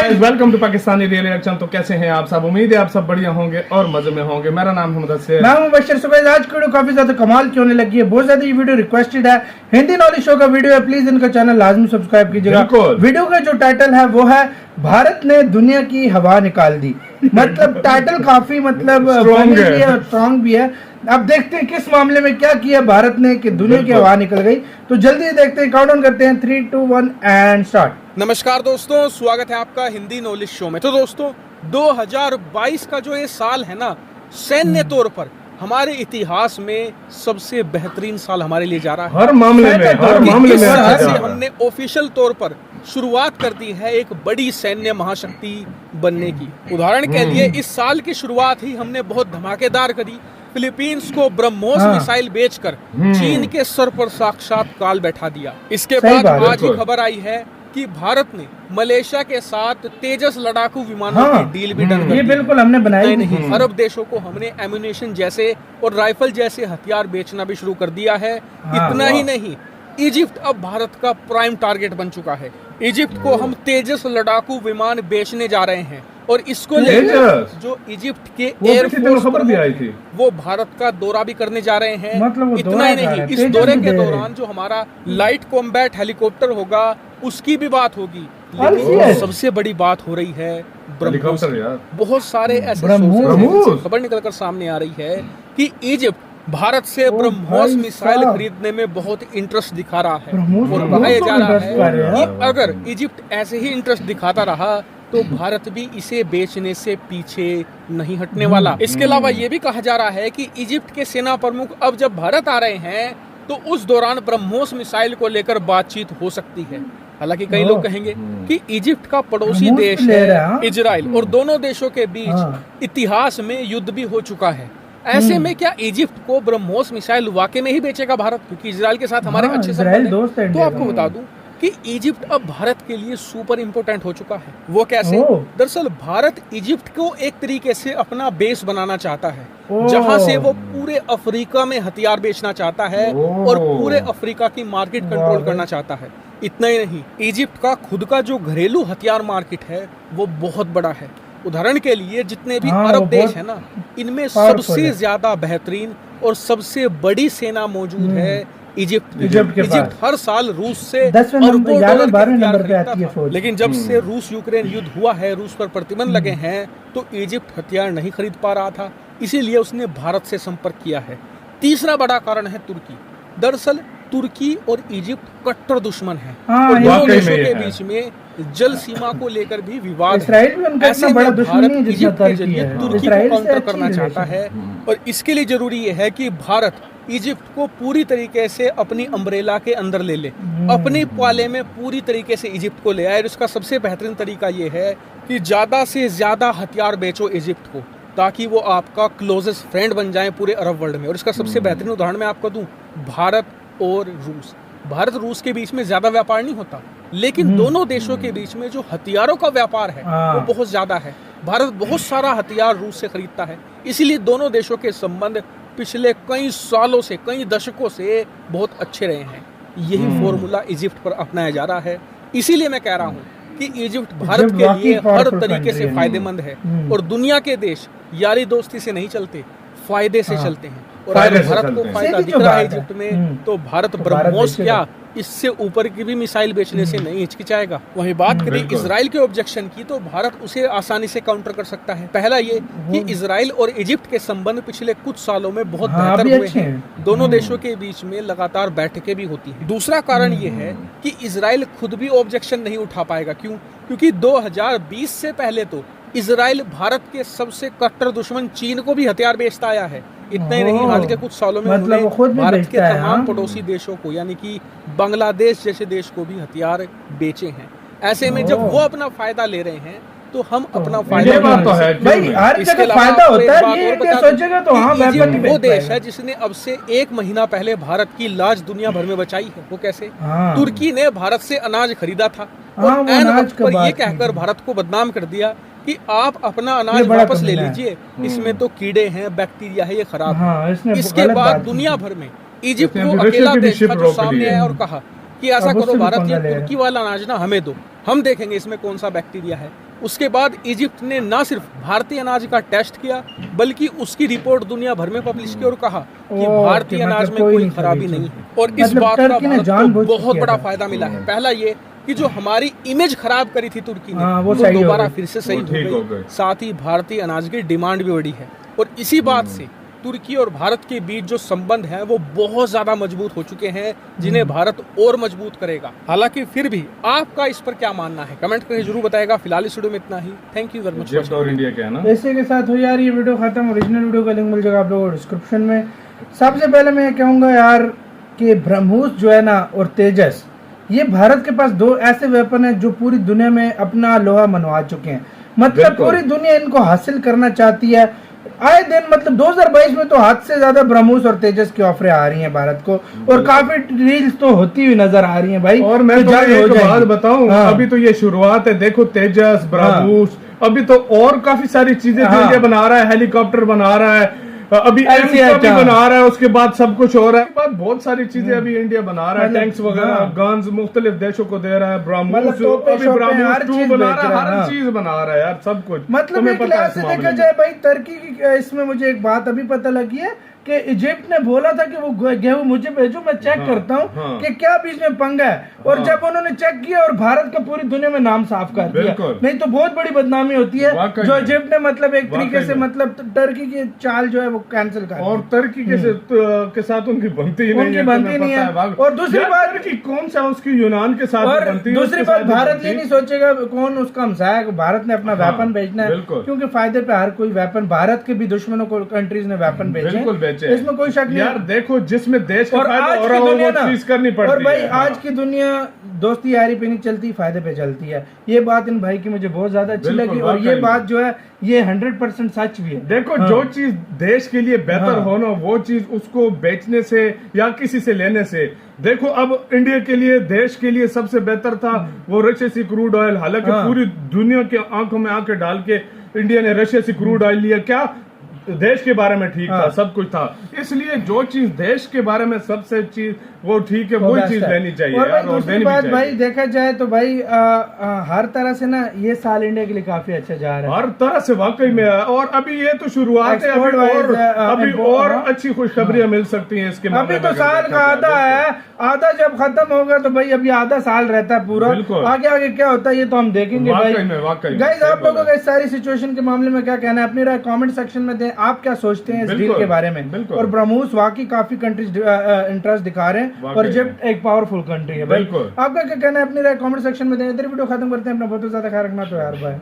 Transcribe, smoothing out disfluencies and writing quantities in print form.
Guys, welcome to Pakistani real reaction. तो कैसे हैं आप सब? उम्मीद है आप सब बढ़िया होंगे और मजे में होंगे। मेरा नाम है मुदस्सिर। मैं हूं मुबश्शिर। सुबह आज की वीडियो काफी ज्यादा कमाल की होने लगी है, बहुत ज्यादा ये वीडियो रिक्वेस्टेड है। हिंदी नॉलेज शो का वीडियो है, प्लीज इनका चैनल लाजमी सब्सक्राइब कीजिएगा। वीडियो का जो टाइटल है वो है भारत ने दुनिया की हवा निकाल दी। मतलब टाइटल काफी स्ट्रॉन्ग भी है। अब देखते हैं किस मामले में क्या किया भारत ने कि दुनिया की हवा निकल गई। तो जल्दी देखते हैं, काउंटडाउन करते हैं 3, 2, 1 एंड स्टार्ट। नमस्कार दोस्तों, स्वागत है आपका हिंदी नॉलेज शो में। तो दोस्तों 2022 का जो ये साल है ना, सैन्य तौर पर हमारे इतिहास में सबसे बेहतरीन साल हमारे लिए जा रहा है। हर मामले में से हमने ऑफिशियल तौर पर शुरुआत कर दी है एक बड़ी सैन्य महाशक्ति बनने की। उदाहरण के लिए इस साल की शुरुआत ही हमने बहुत धमाकेदार करी। फिलीपींस को ब्रह्मोस मिसाइल बेचकर चीन के सर पर साक्षात काल बैठा दिया। इसके बाद आज ही खबर आई है कि भारत ने मलेशिया के साथ तेजस लड़ाकू विमानों की डील भी डन कर दी। ये बिल्कुल हमने बनाई नहीं, अरब देशों को हमने एम्यूनेशन जैसे और राइफल जैसे हथियार बेचना भी शुरू कर दिया है। इतना ही नहीं, इजिप्ट अब भारत का प्राइम टारगेट बन चुका है। इजिप्ट को हम तेजस लड़ाकू विमान बेचने जा रहे हैं और इसको लेकर जो इजिप्ट के एयरफोर्स खबर भी आई थी, वो भारत का दौरा भी करने जा रहे हैं। मतलब इतना ही नहीं, इस दौरे के दौरान जो हमारा लाइट कॉम्बैट हेलीकॉप्टर होगा उसकी भी बात होगी। लेकिन सबसे बड़ी बात हो रही है ब्रह्मोस। बहुत सारे ऐसे खबर निकलकर सामने आ रही है कि इजिप्ट भारत से ब्रह्मोस मिसाइल खरीदने में बहुत इंटरेस्ट दिखा रहा है और बताया जा रहा है कि अगर इजिप्ट ऐसे ही इंटरेस्ट दिखाता रहा तो भारत भी इसे बेचने से पीछे नहीं हटने वाला। इसके अलावा ये भी कहा जा रहा है कि इजिप्ट के सेना प्रमुख अब जब भारत आ रहे हैं तो उस दौरान ब्रह्मोस मिसाइल को लेकर बातचीत हो सकती है। हालांकि कई लोग कहेंगे कि इजिप्ट का पड़ोसी देश है इजराइल और दोनों देशों के बीच इतिहास में युद्ध भी हो चुका है। ऐसे में क्या इजिप्ट को ब्रह्मोस मिसाइल वाकई में ही बेचेगा भारत, क्योंकि इजराइल के साथ हमारे अच्छे संबंध हैं। तो आपको बता दूं कि इजिप्ट अब भारत के लिए सुपर इम्पोर्टेंट हो चुका है। वो कैसे? दरअसल भारत इजिप्ट को एक तरीके से अपना बेस बनाना चाहता है, जहां से वो पूरे अफ्रीका में हथियार बेचना चाहता है और पूरे अफ्रीका की मार्केट कंट्रोल करना चाहता है। इतना ही नहीं, इजिप्ट का खुद का जो घरेलू हथियार मार्केट है वो बहुत बड़ा है। उदाहरण के लिए जितने भी अरब देश है ना, इनमें सबसे ज्यादा बेहतरीन और सबसे बड़ी सेना मौजूद है इजिप्ट हर साल रूस से अरबों डॉलर खरीदता था। लेकिन जब से रूस यूक्रेन युद्ध हुआ है, रूस पर प्रतिबंध लगे हैं, तो इजिप्ट हथियार नहीं खरीद पा रहा था, इसीलिए उसने भारत से संपर्क किया है। तीसरा बड़ा कारण है तुर्की। दरअसल तुर्की और इजिप्ट कट्टर दुश्मन है और दोनों देशों के बीच में जल सीमा को लेकर भी विवाद है। ऐसे में भारत इजिप्ट के जरिए तुर्की को काउंटर करना चाहता है और इसके लिए जरूरी ये है कि भारत इजिप्ट को पूरी तरीके से अपनी अम्ब्रेला के अंदर ले ले, अपने पाले में पूरी तरीके से इजिप्ट को ले आए। इसका सबसे बेहतरीन तरीका ये है कि ज्यादा से ज्यादा हथियार बेचो इजिप्ट को, ताकि वो आपका क्लोजेस्ट फ्रेंड बन जाए पूरे अरब वर्ल्ड में। और इसका सबसे बेहतरीन उदाहरण मैं आपको दूं, भारत और रूस। भारत रूस के बीच में ज्यादा व्यापार नहीं होता, लेकिन दोनों देशों के बीच में जो हथियारों का व्यापार है वो बहुत ज्यादा है। भारत बहुत सारा हथियार रूस से खरीदता है, इसीलिए दोनों देशों के संबंध पिछले कई सालों से, कई दशकों से बहुत अच्छे रहे हैं। यही फॉर्मूला इजिप्ट पर अपनाया जा रहा है। इसीलिए मैं कह रहा हूँ कि इजिप्ट भारत के लिए हर तरीके से फायदेमंद है और दुनिया के देश यारी दोस्ती से नहीं चलते, फायदे से चलते हैं। और अगर भारत को फायदा दिख रहा है इजिप्ट में, तो भारत ब्रह्मोस क्या इससे ऊपर की भी मिसाइल बेचने से नहीं हिचकिचाएगा। वहीं बात करें इजराइल के ऑब्जेक्शन की, तो भारत उसे आसानी से काउंटर कर सकता है। पहला ये कि इजराइल और इजिप्ट के संबंध पिछले कुछ सालों में बहुत बेहतर हुए हैं। दोनों देशों के बीच में लगातार बैठकें भी होती हैं। दूसरा कारण ये है कि इजराइल खुद भी ऑब्जेक्शन नहीं उठा पाएगा। क्यों? क्योंकि 2020 से पहले तो इजराइल भारत के सबसे कट्टर दुश्मन चीन को भी हथियार बेचता आया है। इतना ही नहीं, हाल के कुछ सालों में उन्होंने भारत के तमाम पड़ोसी देशों को, यानी कि बांग्लादेश जैसे देश को भी हथियार बेचे हैं। ऐसे में जब वो अपना फायदा ले रहे हैं तो हम अपना फायदा वो देश है जिसने अब से 1 महीना पहले भारत की लाज दुनिया भर में बचाई है। वो कैसे? तुर्की ने भारत से अनाज खरीदा था और ऐन वक्त पर ये कहकर भारत को बदनाम कर दिया कि आप अपना अनाज वापस ले लीजिए, इसमें तो कीड़े हैं, बैक्टीरिया है, ये खराब है। इसके बाद दुनिया भर में इजिप्ट को अकेला देश था जो सामने आया और कहा कि ऐसा करो भारत, ये तुर्की वाला अनाज ना हमें दो, हम देखेंगे इसमें कौन सा बैक्टीरिया है। उसके बाद इजिप्ट ने ना सिर्फ भारतीय अनाज का टेस्ट किया बल्कि उसकी रिपोर्ट दुनिया भर में पब्लिश की और कहा कि भारतीय अनाज में कोई खराबी नहीं है। और इस बात का भारत को बहुत बड़ा फायदा मिला है। पहला ये कि जो हमारी इमेज खराब करी थी तुर्की ने वो दोबारा फिर से सही हो गई। साथ ही भारतीय अनाज की डिमांड भी बढ़ी है और इसी बात से तुर्की और भारत के बीच जो संबंध हैं वो बहुत ज्यादा मजबूत हो चुके हैं, जिन्हें भारत और मजबूत करेगा। हालांकि फिर भी आपका इस पर क्या मानना है कमेंट करके जरूर बताएगा। फिलहाल इस वीडियो में इतना ही। Thank you very much. और इंडिया क्या है ना, इसी के साथ हो यार ये वीडियो खत्म। ओरिजिनल वीडियो का लिंक मिल जाएगा आप लोगों को डिस्क्रिप्शन में। सबसे पहले मैं कहूंगा यार कि ब्रह्मोस जो है ना और तेजस, ये भारत के पास दो ऐसे वेपन है जो पूरी दुनिया में अपना लोहा मनवा चुके हैं। मतलब पूरी दुनिया इनको हासिल करना चाहती है। आए दिन मतलब 2022 में तो हद से ज्यादा ब्रह्मोस और तेजस की ऑफरें आ रही हैं भारत को और काफी रील्स तो होती हुई नजर आ रही हैं भाई। और मैं तो एक बात बताऊं, अभी तो ये शुरुआत है। देखो तेजस, ब्रह्मोस, अभी तो और काफी सारी चीजें इंडिया बना रहा है। हेलीकॉप्टर बना रहा है, अभी एम्स का भी बना रहा है, उसके बाद सब कुछ हो रहा है। बाद बहुत सारी चीजें अभी इंडिया बना रहा है, टैंक्स वगैरह, गन्स मुख्तलिफ देशों को दे रहा है। ब्रह्मोस अभी ब्रह्मोस 2 बना रहा है, हर चीज बना रहा है यार, सब कुछ। मतलब एक लिहाज से देखा जाए भाई टर्की की, इसमें मुझे एक बात अभी पता लगी है कि इजिप्ट ने बोला था कि वो गेहूं मुझे भेजो, मैं चेक करता हूं कि क्या बीच में पंगा है। और जब उन्होंने चेक किया और भारत का पूरी दुनिया में नाम साफ कर दिया, नहीं तो बहुत बड़ी बदनामी होती है जो इजिप्ट ने मतलब एक तरीके से मतलब टर्की की चाल जो है वो कैंसिल कर। और टर्की के साथ उनकी बनती ही नहीं है। और दूसरी बात टर्की कौन सा उसकी यूनान के साथ बनती है। दूसरी बात भारत ये नहीं सोचेगा कौन उसका हमसाया है। भारत ने अपना वेपन भेजना है क्योंकि फायदे पे हर कोई वेपन, भारत के भी दुश्मनों को कंट्रीज ने वेपन भेजे, इसमें कोई शक नहीं यार। देखो जिसमें देश का फायदा आज हो रहा की दुनिया वो चीज करनी पड़ती है। और भाई आज की दुनिया दोस्ती यारी पे नहीं चलती, फायदे पे चलती है। ये बात इन भाई की मुझे बहुत ज्यादा अच्छी लगी और ये बात जो है ये 100% सच भी है। देखो जो चीज देश के लिए बेहतर हो ना, वो चीज उसको बेचने से या किसी से लेने से। देखो अब इंडिया के लिए, देश के लिए सबसे बेहतर था वो रशिया से क्रूड ऑयल। हालांकि पूरी दुनिया के आंखों में आंखें डाल के इंडिया ने रशिया से क्रूड ऑयल लिया। क्या देश के बारे में ठीक था, सब कुछ था। इसलिए जो चीज देश के बारे में सबसे चीज वो ठीक है, वही चीज लेनी चाहिए। और भाई दूसरी बात भाई देखा जाए तो भाई हर तरह से ना ये साल इंडिया के लिए काफी अच्छा जा रहा है, हर तरह से वाकई में। और अभी ये तो शुरुआत है, अभी और अच्छी खुशखबरियां मिल सकती हैं इसके। अभी तो साल का आधा है, आधा जब खत्म होगा तो भाई अभी आधा साल रहता है पूरा। आगे आगे क्या होता है ये तो हम देखेंगे भाई। गाइस आप लोगों का इस सारी सिचुएशन के मामले में क्या कहना है, अपनी राय कमेंट सेक्शन में दें। आप क्या सोचते हैं इस डील के बारे में। और ब्रह्मोस वाकई काफी कंट्रीज इंटरेस्ट दिखा रहे हैं और इजिप्ट एक पावरफुल कंट्री है भाई। आपका क्या कहना है अपनी राय कमेंट सेक्शन में दें। इधर वीडियो खत्म करते हैं, अपना बहुत ज्यादा ख्याल रखना तो यार बाय।